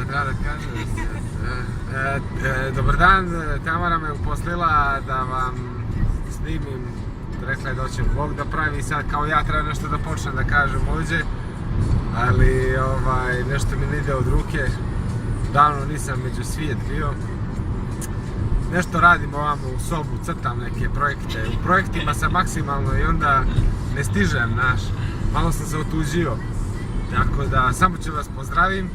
šta treba da kažem? Dobar dan, Tamara me uposlila da vam snimim. Rekla je da će Bog da pravi, sad kao ja treba nešto da počnem da kažem ovdje. Ali nešto mi ne ide od ruke. Davno nisam među svijet bio. Nešto radim ovamo u sobu, crtam neke projekte. U projektima sam maksimalno i onda ne stižem, znaš. Malo sam se otuđio. Tako da, samo ću vas pozdravim,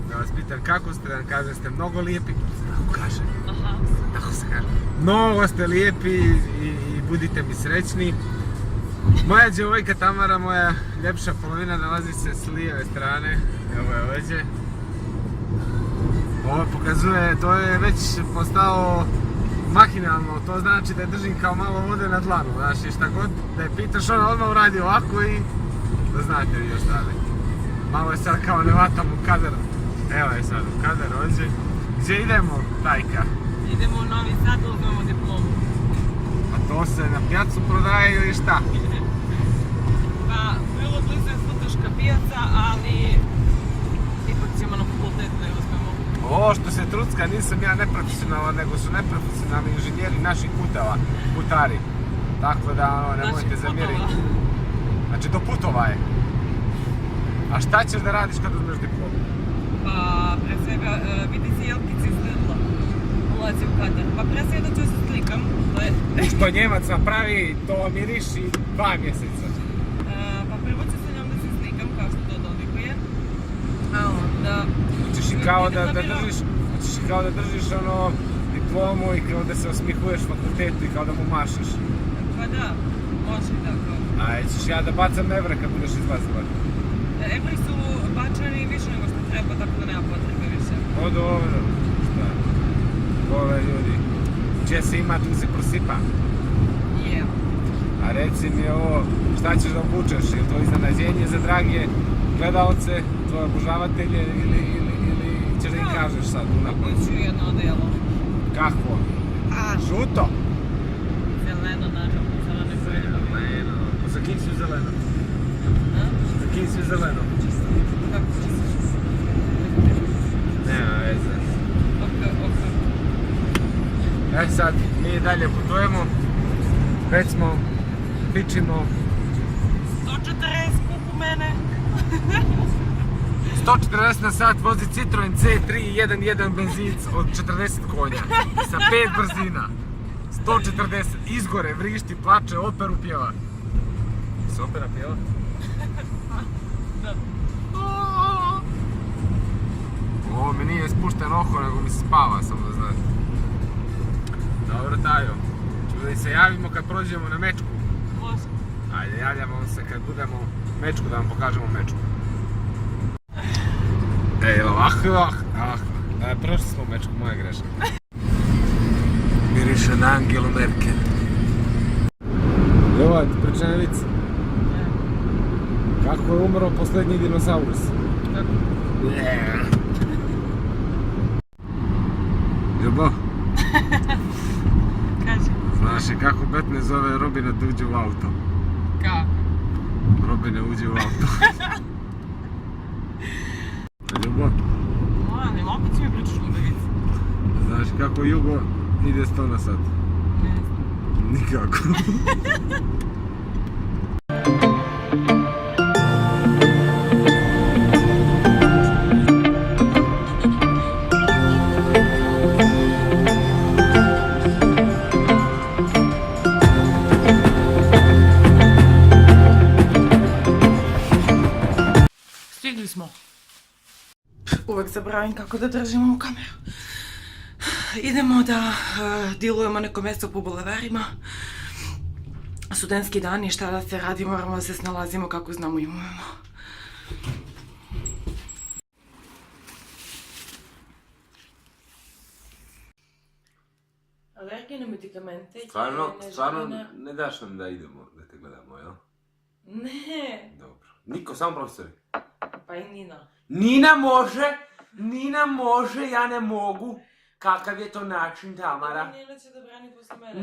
da vas pitam kako ste, da vam kažem ste mnogo lijepi. Tako kaže. Tako se kaže. Mnogo ste lijepi i budite mi srećni. Moja djevojka Tamara, moja ljepša polovina, nalazi se s lijeve strane. Evo je ovdje. Ovo pokazuje, to je već postao mahinalno, to znači da je držim kao malo vode na dlanu, znaš, i šta god da je pitaš, ona odmah uradi ovako i da znate vi još dalje. Malo je sad kao ne vatam u kadar, evo je sad u kadar ovdje. Gdje idemo, Tajka? Idemo u Novi Sad, uzmemo diplomu. A to se na pijacu prodaje ili šta? Pa, vrlo blizu je Sutoška pijaca, ali ipak ćemo na fakultetu da je uzmemo. Ovo što se trucka, nisam ja neprofesionalan, nego su neprofesionalni inženjeri naših putari. Tako da, nemojte zamjeriti. Znači, do putova je. A šta ćeš da radiš kad uzmeš diplomu? Pa, pre svega, vidi se jelkice iz Lidla. Ulazi u kadar. Pa pre svega ću se slikam. Što Njemac napravi, to miriši 2 mjeseca. Pa prvo ću se njom da se slikam, kao što to dolikuje. A onda... Hoćeš i kao da držiš ono diplomu i kao da se osmihuješ fakultetu i kao da mu mašeš. Pa da, može i tako. A ćeš ja da bacam evre kad budeš izlazila? Evri su bačeni više nego što treba, tako da nema potrebe više. O dobro, šta? Vole ljudi. Gdje se ima, tu se prosipa. Je. A reci mi ovo, šta ćeš da obučeš? Je to iznenađenje za drage gledalce, tvoje obožavatelje ili ćeš da im kažeš sad unaprijed? Obuću jedno odelo. Kakvo? Žuto? Zeleno, naravno, zeleno je Zeleno. Za kim si zeleno? Za kim si zeleno? Kako misliš? Nema veze. Ok. E sad, mi dalje putujemo. Već smo, pičimo. 140 kuku mene. 140 na sat vozi Citroen C3 1.1 benzinac od 40 konja. Sa 5 brzina. 140, izgore, vrišti, plače, operu pjeva. Se opera pjeva? Da. Ovo mi nije spušten oko, nego mi se spava, samo da znate. Dobro, Tajo. Čuo da se javimo kad prođemo na mečku. Može. Ajde, javljamo se kad budemo mečku, da vam pokažemo mečku. Ej, ovako. Prošli smo mečku, moja greška. Miriše na Angelu Merkel. Evo ti pričam vic. Kako je umro posljednji dinosaurus? Kako? Ljubo, Kaži. znaš li kako Betne zove Robina da uđe u auto? Kako? Robine uđe u auto. Ljubo, Molim, opet si mi pričaš ludovice. znaš kako Jugo ide 100 na sat? Ne znam. Nikako. Stigli smo. Uvek zaboravim kako da držim ovu kameru. Idemo da dilujemo neko mjesto po bulevarima. Studentski dan i šta da se radi, moramo da se snalazimo kako znamo i umemo. Alergijne medikamente... Stvarno ne daš nam da idemo, da te gledamo, jel? Ne. Dobro. Niko, samo profesori. Pa i Nina. Nina može, ja ne mogu. Kakav je to način, Tamara? Nina će da brani posle mene.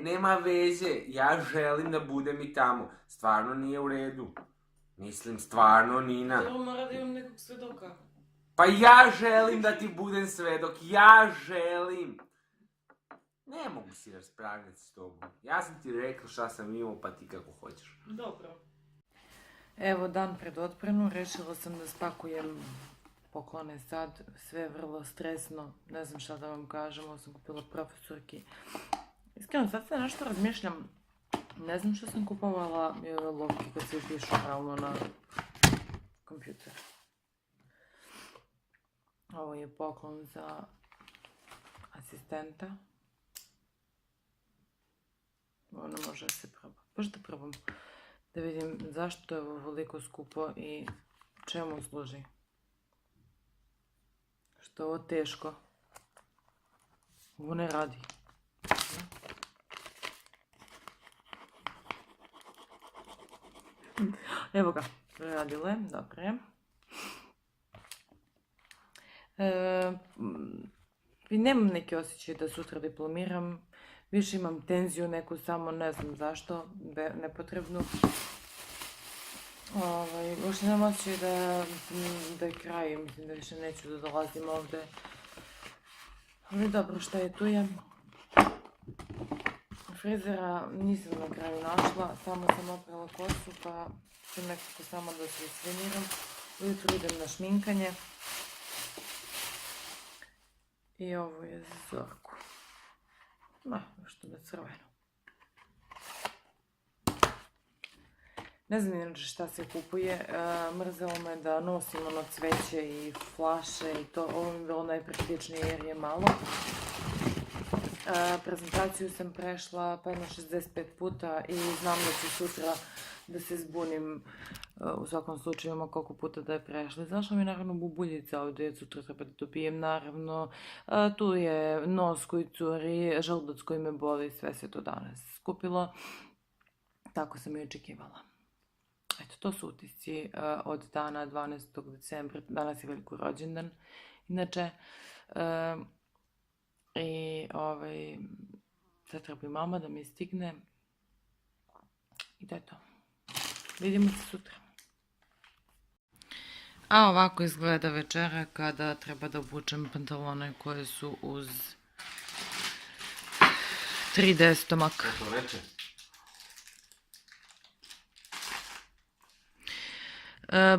Nema veze. Ja želim da budem i tamo. Stvarno nije u redu. Mislim, stvarno, Nina. Dobro, mora da imam nekog svedoka. Pa ja želim da ti budem svedok, ja želim. Ne mogu si raspravljati s tobom. Ja sam ti rekao šta sam imao, pa ti kako hoćeš. Dobro. Evo, dan pred otpremu, rešila sam da spakujem poklone sad, sve vrlo stresno, ne znam šta da vam kažem, ovo sam kupila profesorki. Iskreno, sad se nešto razmišljam, ne znam što sam kupovala lovke kad se pišu realno na kompjuter. Ovo je poklon za asistenta. Ovo ne može da se proba. Baš da probam. Da vidim zašto je ovo veliko skupo i čemu služi. Što je ovo teško. Ovo ne radi. Evo ga, radilo je, dobro je. I nemam neki osjećaj da sutra diplomiram. Više imam tenziju neku, samo ne znam zašto, nepotrebnu. Uopšte nemam osjećaj da je kraj, mislim da više neću da dolazim ovde. Ali dobro, šta je tu je. Frizera nisam na kraju našla, samo sam oprala kosu pa ću nekako samo da se sviniram. Ujutro idem na šminkanje. I ovo je za Zorku. Što da crveno. Ne znam inače šta se kupuje. Mrzelo me da nosim ono cveće i flaše i to. Ovo mi je bilo najpraktičnije jer je malo. Prezentaciju sam prešla pa jedno 65 puta i znam da ću sutra da se zbunim. U svakom slučaju ima koliko puta da je prešla. Zašla mi je naravno bubuljica ovdje, sutra treba da dobijem naravno. Tu je nos koji curi, želudac koji me boli, sve se to danas skupilo. Tako sam i očekivala. Eto, to su utisci od dana 12. decembra. Danas je veliko rođendan. Inače, i sad treba i mama da mi stigne. I to je to. Vidimo se sutra. A ovako izgleda večera kada treba da obučem pantalone koje su uz 3D stomak. Kako reče?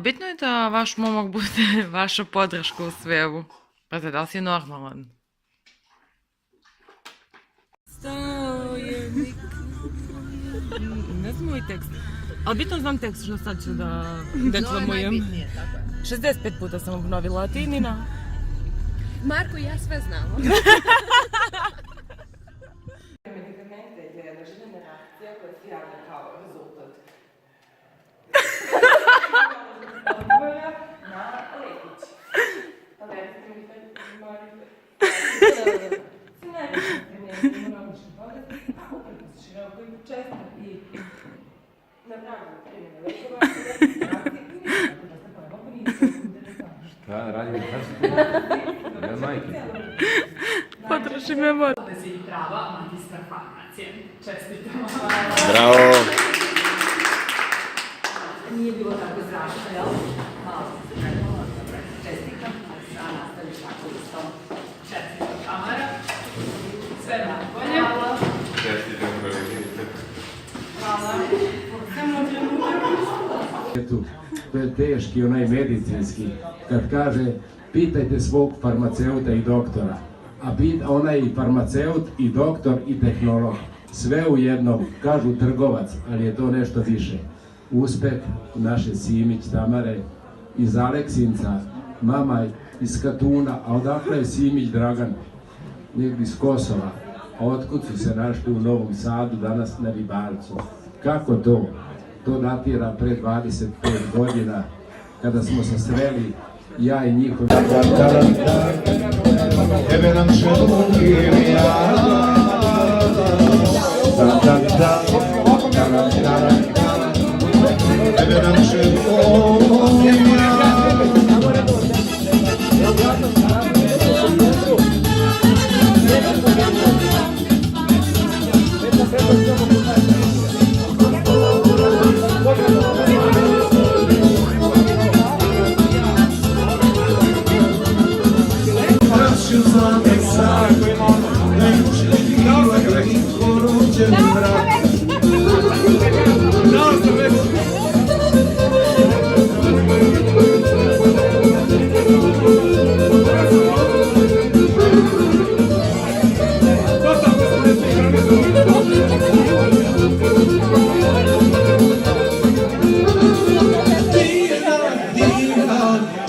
Bitno je da vaš momak bude vaša podrška u svevu. Pazite, da li si normalan? Ne znam ovaj tekst. Ali bitno znam tekst što sad ću da deklamujem. 65 puta sam obnovila latinina. Marko i ja sve znamo. Medikamente je neželjena reakcija koja se javlja kao rezultat odgovora na lekić. Ali recite mi da morate se najviše primjeniti imunologične bolesti, a upravo se široko i često i na pravilu primjene lekova i reakcije i tako da se pojava po nije. Šta radim? Ja majke. Potroši memor. I prava magistra farmacije. Čestitamo. Bravo! Nije bilo tako strašno, jel? Malo se čekalo, dobro, čestitam, a nastaviš tako isto. Čestitam, Tamara. Sve najbolje. Hvala. Čestitam koleginice. Hvala. Samo trenutak. To je teški, onaj medicinski, kad kaže pitajte svog farmaceuta i doktora, a onaj i farmaceut i doktor i tehnolog, sve u jednom, kažu trgovac, ali je to nešto više. Uspeh naše Simić Tamare iz Aleksinca, mama iz Katuna, a odakle je Simić Dragan, negdje iz Kosova, a otkud su se našli u Novom Sadu, danas na Ribarcu. Kako to? To datira pre 25 godina, kada smo se sreli, ja i njihov... ću zlatan sad, da je muško bila veliko rođeni brat.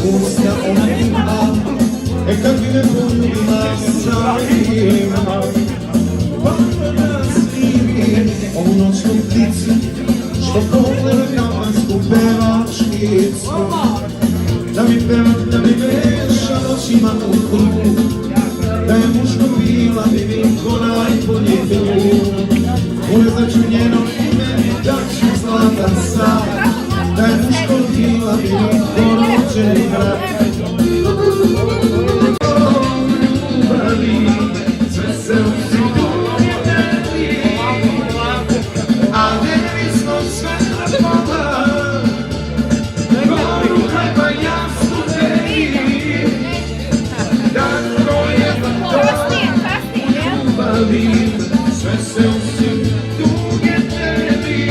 Usta ona ima, kad bi me poljubila savima, pa da snimi ovu noćnu pticu, što pogleda kamansku pevačkicu. Da mi peva, da mi veša noćima u krugu, da je muško bila bi vinko najbolji drug. Urezaću njeno ime, da ću zlatan sad, da je muško bila bi vinko rođeni brat. Sve se usiguruje tebi, a nevisno sve na pola, goru hajba jasno tebi, da to je to u ljubavi, sve se usiguruje tebi.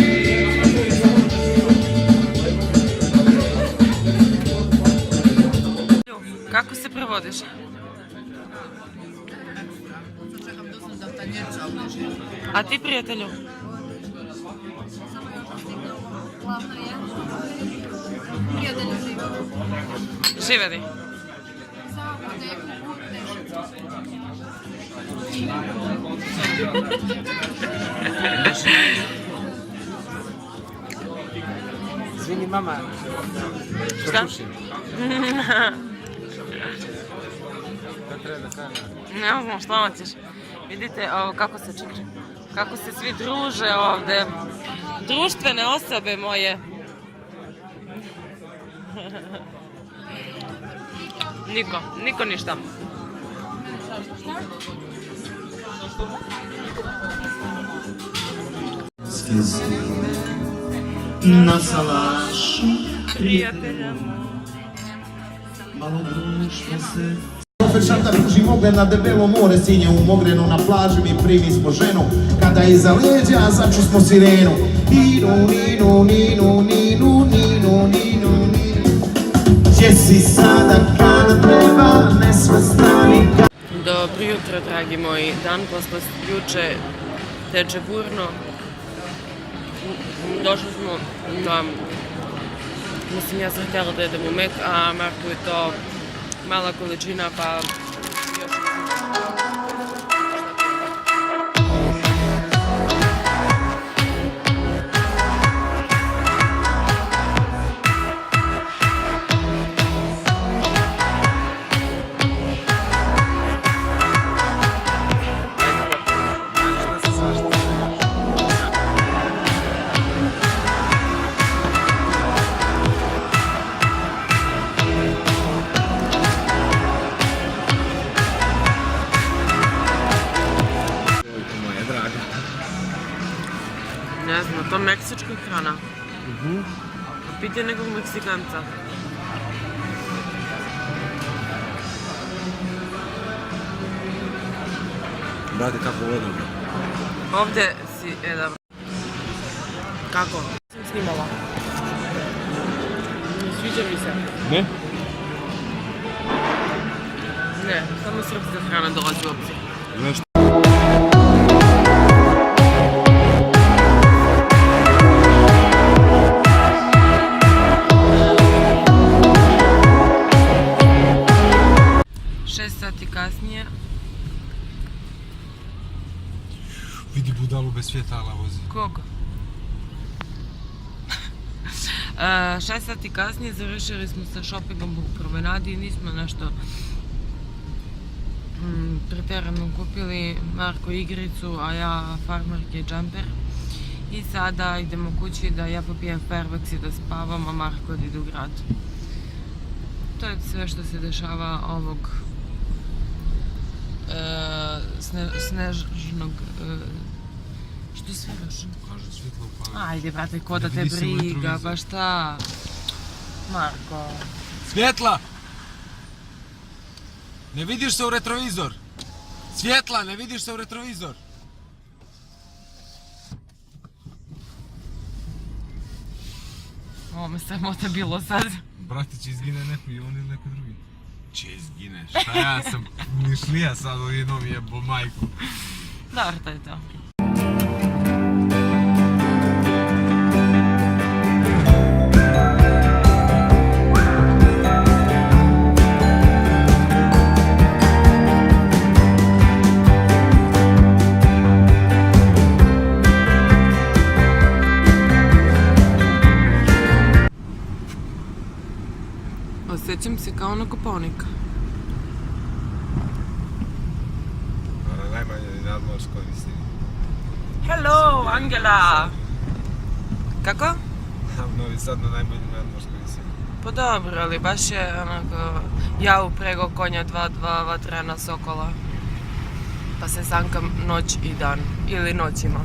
Kako se provodiš? A ti, prijatelju? Glavno je prijatelju živo. Žive li? Samo poteku u Tešicu. Izvini mama. Šta? Pušim. Šta treba da kažem? Ne znam šta hoćeš. Vidite kako se čekri. Kako se svi druže ovde. Društvene osobe moje. Niko ništa. Na salašu Prijatelja. malo društvo se. Šata kruži mogle na debelo more, sinje umogneno na plaži mi primi smo ženu. Kada iza leđa začusmo sirenu. Ninu, ninu, ninu, ninu, ninu, ninu, ninu. Gdje si sada kada treba nesvrstani. Dobro jutro, dragi moji. Dan posle juče teče burno. Došli smo da, mislim, ja sam htjela da jedem u Mek, a Marku je to mala količina, pa još ne znam, to meksička hrana. Pite nekog Meksikanca. Brate, kako vodim? Ovdje si, dobro. Kako? Sam snimala. Ne sviđa mi se. Ne? Ne, samo srpska hrana dolazi u obzir. Znaš što? Sati kasnije. Vidi budalu bez svjetala vozi. Koga? 6 sati kasnije završili smo sa shoppingom u promenadi i nismo nešto pretjerano kupili. Marko igricu, a ja farmerke i džamper. I sada idemo kući da ja popijem Fairvex i da spavam, a Marko ide u grad. To je sve što se dešava ovog snežnog... Što sve još? Kaže, svjetlo upali. Ajde, brate, ko da te briga, pa šta? Marko... Svjetla! Ne vidiš se u retrovizor. Svjetla, ne vidiš se u retrovizor. Ovo me sramota bilo sad. Brate, će izgine neko i on ili neko drugi. Će izgine, šta ja sam mišlija sad odjednom jebo majku. Dobro, to je to. Osjećam se kao na Kopaonika. Na najmanje nadmorskoj visini. Hello, Angela! Kako? Novi Sad na najmanje nadmorskoj visini. Pa dobro, ali baš je onako ja uprego konja dva vatrena sokola. Pa se sankam noć i dan. Ili noćima.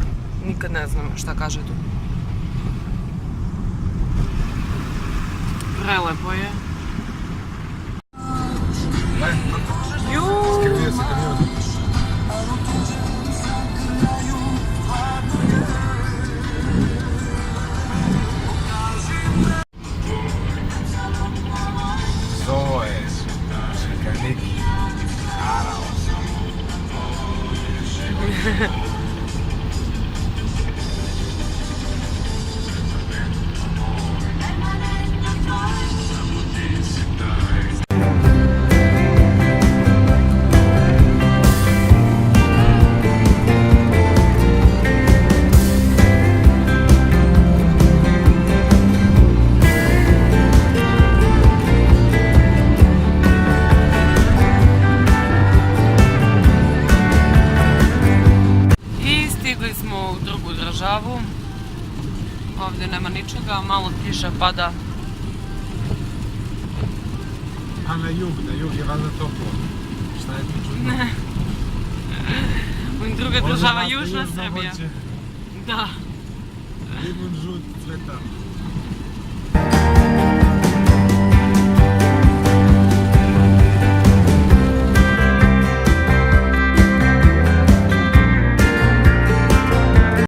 Nikad ne znam šta kaže tu. Prelepo je. Skrivio se kamion. Zoe, šikanik, harao. Ovdje nema ničega, malo kiša pada. A na jug je valjda toplo. Šta je tu čudno? Druga država, Južna Srbija. Da. Limun žut cveta.